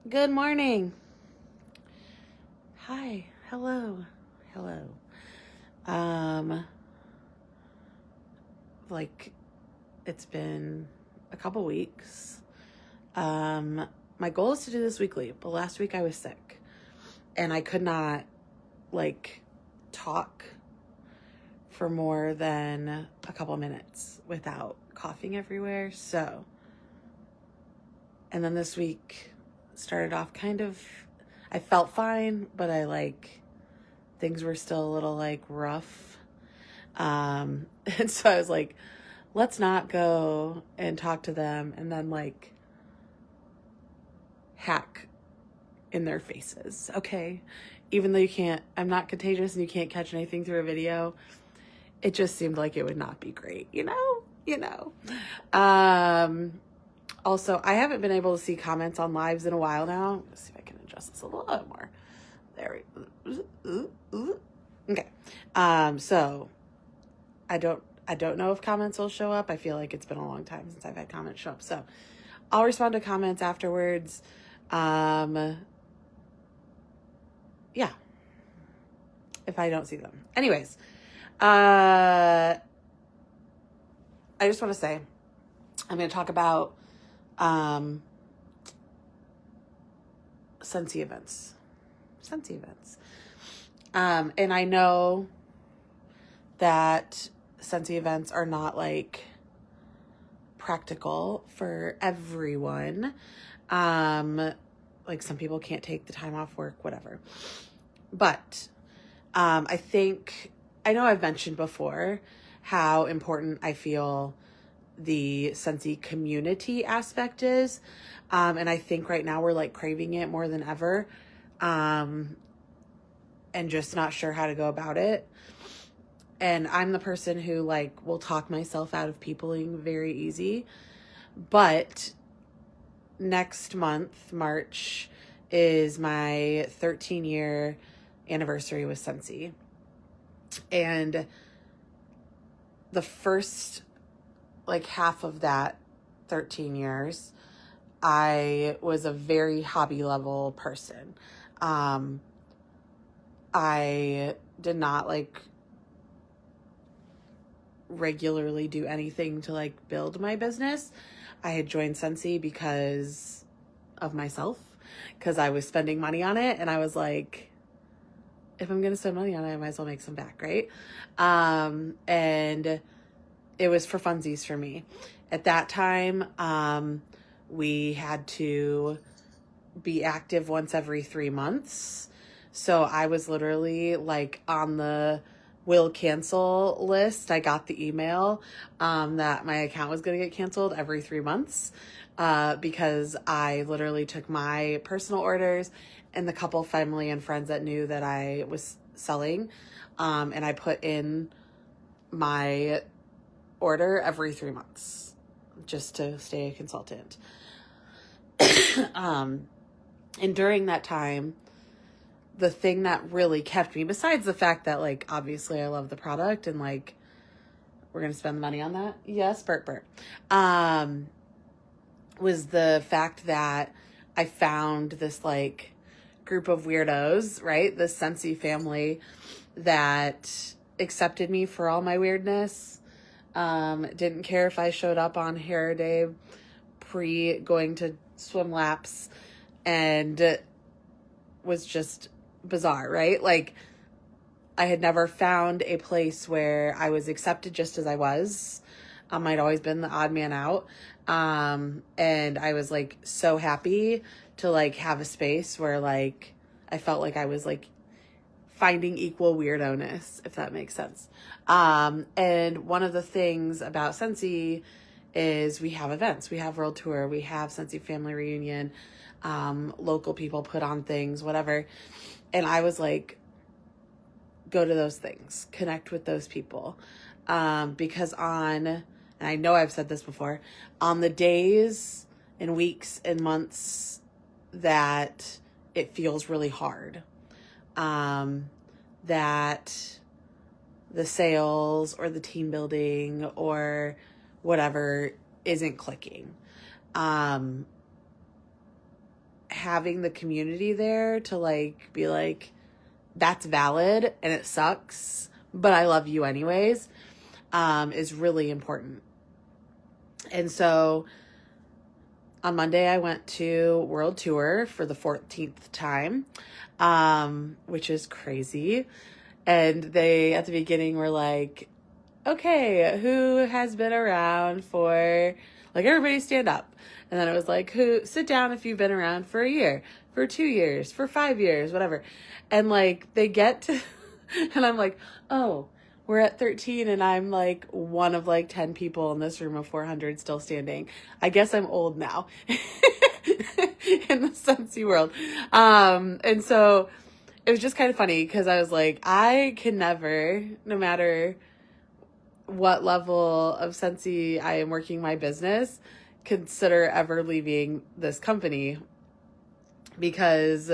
Good morning. Hi. Hello. Um, like it's been a couple weeks. My goal is to do this weekly, but last week I was sick and I could not talk for more than a couple minutes without coughing everywhere. And then this week started off I felt fine, but things were still a little rough. And so I was like, let's not go and talk to them and then hack in their faces. Okay. Even though I'm not contagious and you can't catch anything through a video, it just seemed like it would not be great, you know? Also, I haven't been able to see comments on lives in a while now. Let's see if I can adjust this a little bit more. There we go. Okay. So I don't know if comments will show up. I feel like it's been a long time since I've had comments show up. So I'll respond to comments afterwards. Yeah. If I don't see them. Anyways, I just want to say, I'm going to talk about Scentsy events. And I know that Scentsy events are not practical for everyone. Some people can't take the time off work, whatever. But I know I've mentioned before how important I feel the Scentsy community aspect is. And I think right now we're craving it more than ever. And just not sure how to go about it. And I'm the person who will talk myself out of peopling very easy. But next month, March, is my 13-year anniversary with Scentsy. And the first half of that 13 years, I was a very hobby level person. I did not regularly do anything to build my business. I had joined Scentsy because of myself, because I was spending money on it, and I was like, if I'm gonna spend money on it, I might as well make some back, right? And it was for funsies for me. At that time, we had to be active once every 3 months. So I was literally on the will cancel list. I got the email that my account was going to get canceled every 3 months because I literally took my personal orders and the couple family and friends that knew that I was selling, and I put in my order every 3 months just to stay a consultant. And during that time, the thing that really kept me, besides the fact that obviously I love the product and we're going to spend the money on that. Yes, burp. Was the fact that I found this group of weirdos, right? This Scentsy family that accepted me for all my weirdness. Didn't care if I showed up on hair day pre going to swim laps, and was just bizarre, right? I had never found a place where I was accepted just as I was. I'd always been the odd man out. And I was so happy to have a space where I felt like I was finding equal weirdo-ness, if that makes sense. And one of the things about Scentsy is we have events. We have World Tour. We have Scentsy Family Reunion. Local people put on things, whatever. And I was go to those things, connect with those people. Because and I know I've said this before, on the days and weeks and months that it feels really hard, that the sales or the team building or whatever isn't clicking, having the community there to like be like, that's valid and it sucks, but I love you anyways, is really important. And so on Monday, I went to World Tour for the 14th time, which is crazy. And they, at the beginning, were like, okay, who has been around for, like, everybody stand up. And then it was like, sit down if you've been around for a year, for 2 years, for 5 years, whatever. And like, they get to, and I'm like, oh, we're at 13 and I'm like one of like 10 people in this room of 400 still standing. I guess I'm old now in the Scentsy world. And so it was just kind of funny because I was like, I can never, no matter what level of Scentsy I am working my business, consider ever leaving this company, because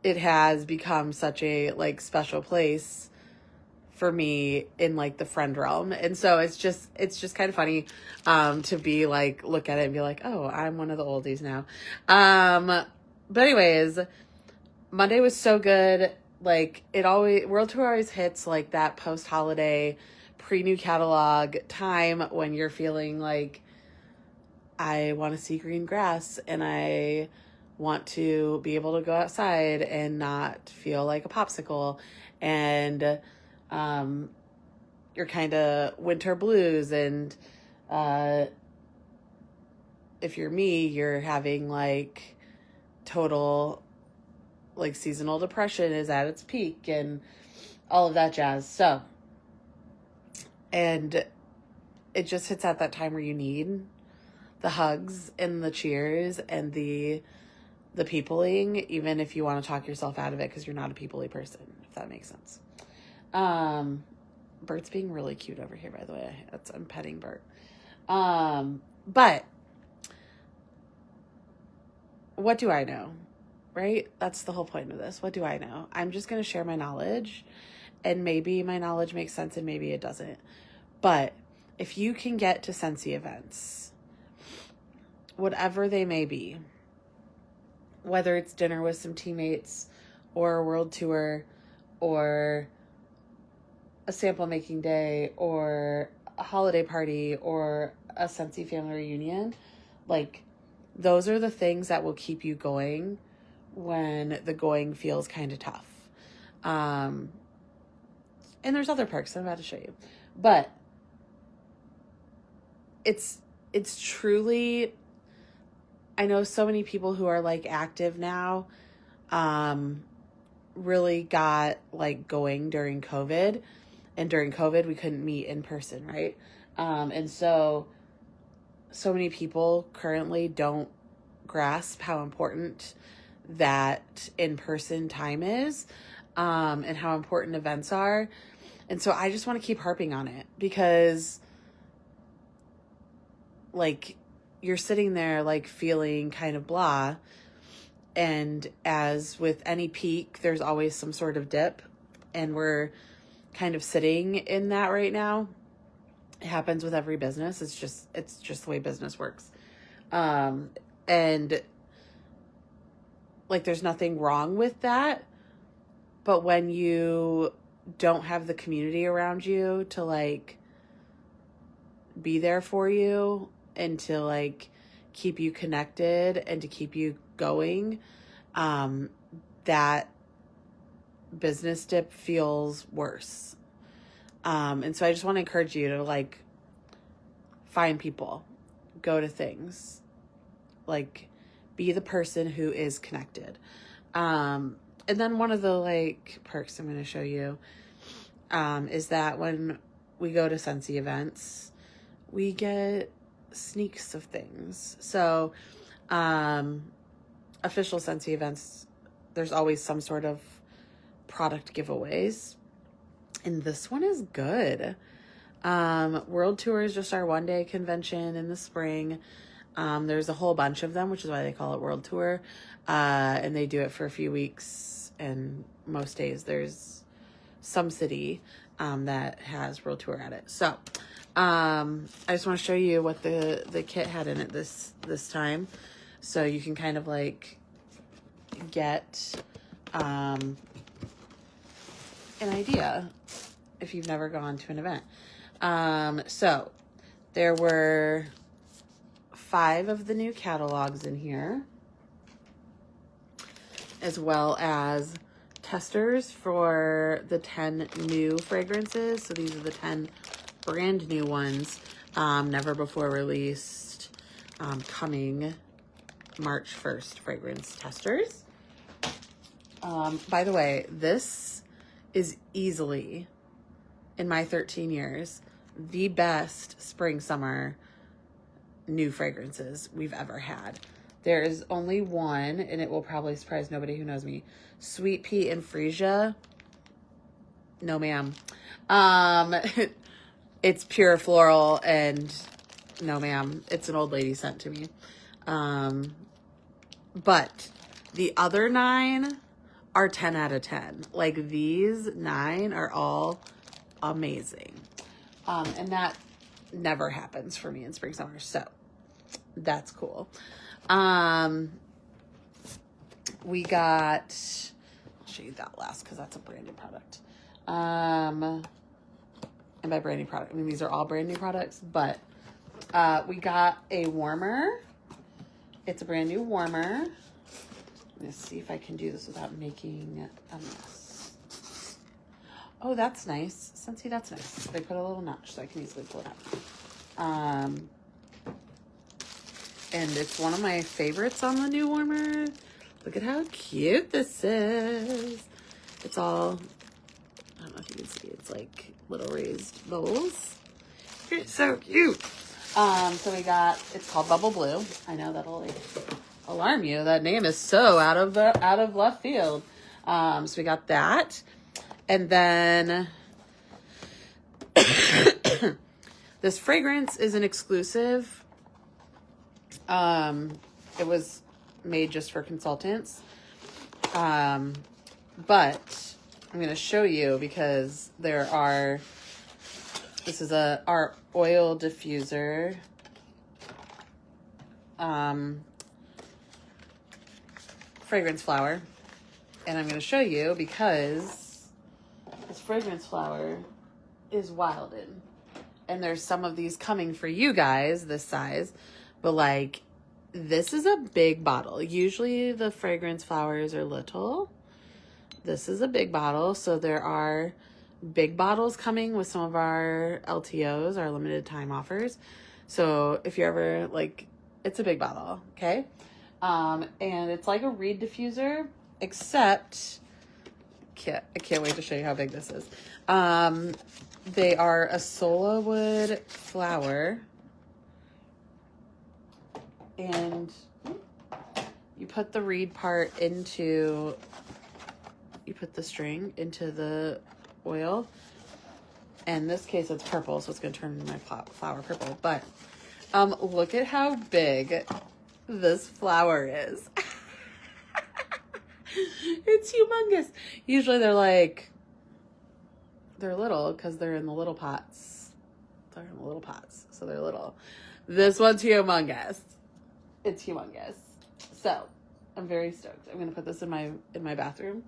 it has become such a like special place for me in like the friend realm. And so it's just kind of funny to be like, look at it and be like, oh, I'm one of the oldies now. But anyways, Monday was so good. Like, World Tour always hits like that post-holiday, pre-new catalog time when you're feeling like, I want to see green grass and I want to be able to go outside and not feel like a popsicle. And you're kind of winter blues. And if you're me, you're having like total like seasonal depression is at its peak and all of that jazz. So, and it just hits at that time where you need the hugs and the cheers and the peopling, even if you want to talk yourself out of it because you're not a people-y person, if that makes sense. Bert's being really cute over here, by the way. I'm petting Bert. But what do I know, right? That's the whole point of this. What do I know? I'm just going to share my knowledge, and maybe my knowledge makes sense and maybe it doesn't. But if you can get to Scentsy events, whatever they may be, whether it's dinner with some teammates or a world tour or a sample making day or a holiday party or a Scentsy family reunion, like, those are the things that will keep you going when the going feels kind of tough. And there's other perks I'm about to show you, but it's truly, I know so many people who are like active now, really got like going during COVID, and during COVID we couldn't meet in person. Right. And so many people currently don't grasp how important that in-person time is, and how important events are. And so I just want to keep harping on it, because like, you're sitting there like feeling kind of blah. And as with any peak, there's always some sort of dip, and we're kind of sitting in that right now. It happens with every business. It's just the way business works. And like, there's nothing wrong with that. But when you don't have the community around you to like be there for you and to like keep you connected and to keep you going, that business dip feels worse. And so I just want to encourage you to like find people, go to things, like be the person who is connected. And then one of the like perks I'm going to show you, is that when we go to Scentsy events, we get sneaks of things. So, official Scentsy events, there's always some sort of product giveaways. And this one is good. World Tour is just our one-day convention in the spring. There's a whole bunch of them, which is why they call it World Tour. And they do it for a few weeks. And most days there's some city that has World Tour at it. So I just want to show you what the kit had in it this time. So you can kind of like get an idea if you've never gone to an event. So there were 5 of the new catalogs in here, as well as testers for the 10 new fragrances. So these are the 10 brand new ones, never before released, coming March 1st fragrance testers. By the way, this is easily, in my 13 years, the best spring summer new fragrances we've ever had. There is only one, and it will probably surprise nobody who knows me. Sweet Pea and Freesia. No, ma'am. It's pure floral, and no, ma'am. It's an old lady scent to me. But the other 9 are 10 out of 10. Like, these 9 are all amazing. And that never happens for me in spring summer. So that's cool. We got, I'll show you that last because that's a brand new product. And by brand new product, I mean, these are all brand new products, but we got a warmer. It's a brand new warmer. Let's see if I can do this without making a mess. Oh, that's nice. Scentsy, that's nice. They put a little notch so I can easily pull it out. And it's one of my favorites on the new warmer. Look at how cute this is. It's all, I don't know if you can see, it's like little raised bubbles. It's so cute. So we got, it's called Bubble Blue. I know that'll like alarm you. That name is so out of left field. So we got that. And then this fragrance is an exclusive. It was made just for consultants. But I'm going to show you because there are, this is our oil diffuser. Fragrance flower. And I'm going to show you because this fragrance flower is wildin'. And there's some of these coming for you guys this size. But like, this is a big bottle. Usually the fragrance flowers are little. This is a big bottle. So there are big bottles coming with some of our LTOs, our limited time offers. So if you're ever like, it's a big bottle, okay? And it's like a reed diffuser, except I can't wait to show you how big this is. They are a sola wood flower, and you put the reed part into, you put the string into the oil. In this case, it's purple, so it's going to turn my flower purple. But look at how big this flower is. It's humongous. Usually they're like, they're little because they're in the little pots. They're in the little pots, so they're little. This one's humongous. It's humongous. So I'm very stoked. I'm going to put this in my bathroom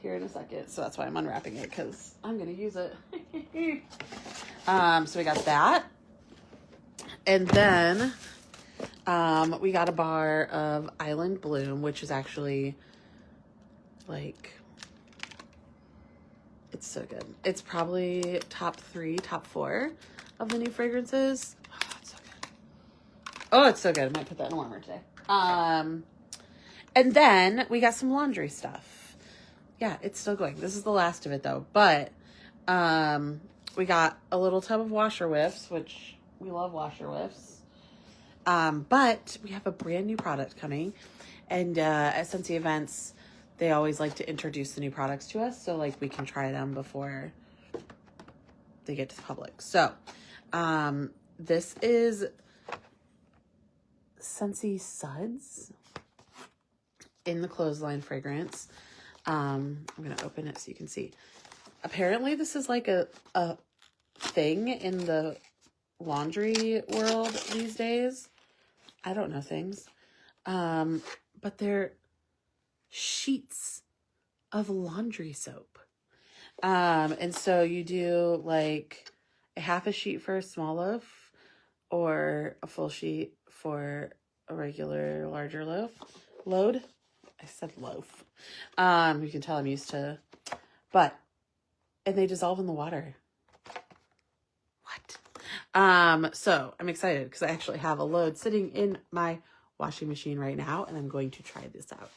here in a second. So that's why I'm unwrapping it, because I'm going to use it. So we got that. And then we got a bar of Island Bloom, which is actually like, it's so good. It's probably top 3, top 4 of the new fragrances. Oh, it's so good. Oh, it's so good. I might put that in a warmer today. And then we got some laundry stuff. Yeah, it's still going. This is the last of it though. But we got a little tub of washer whiffs, which we love washer whiffs. But we have a brand new product coming. And at Scentsy events, they always like to introduce the new products to us, so like we can try them before they get to the public. So this is Scentsy Suds in the Clothesline fragrance. I'm going to open it so you can see. Apparently this is like a thing in the laundry world these days. I don't know things. But they're sheets of laundry soap. And so you do like a half a sheet for a small loaf or a full sheet for a regular larger load. I said loaf. You can tell I'm used to, and they dissolve in the water. What? So I'm excited because I actually have a load sitting in my washing machine right now, and I'm going to try this out.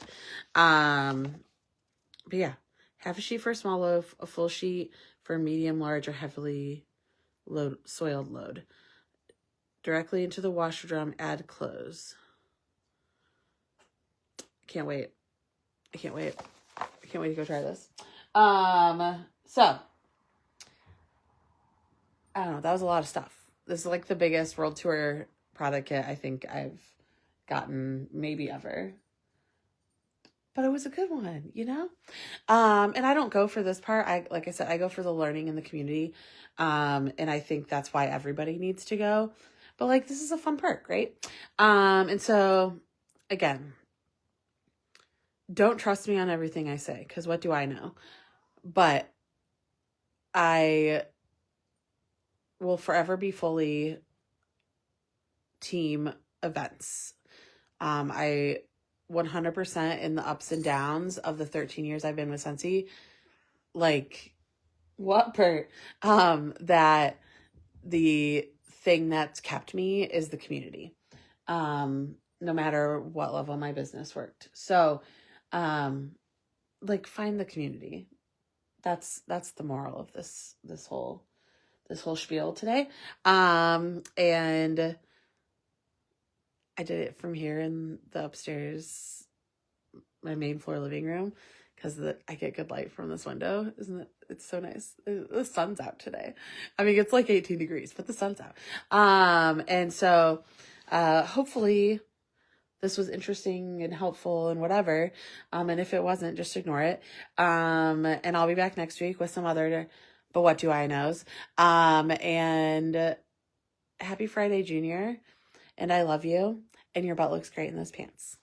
But yeah, half a sheet for a small loaf, a full sheet for a medium, large, or heavily soiled load. Directly into the washer drum, add clothes. Can't wait. I can't wait to go try this. So I don't know. That was a lot of stuff. This is like the biggest world tour product kit I think I've gotten maybe ever. But it was a good one, you know? And I don't go for this part. Like I said, I go for the learning in the community. And I think that's why everybody needs to go. But like, this is a fun perk, right? And so again, don't trust me on everything I say, because what do I know? But I will forever be fully team events. I 100% in the ups and downs of the 13 years I've been with Scentsy, like what part, that the thing that's kept me is the community. No matter what level my business worked. So, like find the community. That's the moral of this whole spiel today. And I did it from here in the upstairs, my main floor living room, because I get good light from this window. Isn't it? It's so nice. The sun's out today. I mean, it's like 18 degrees, but the sun's out. And so hopefully this was interesting and helpful and whatever. And if it wasn't, just ignore it. And I'll be back next week with some other, but what do I knows? And happy Friday, Junior. And I love you. And your butt looks great in those pants.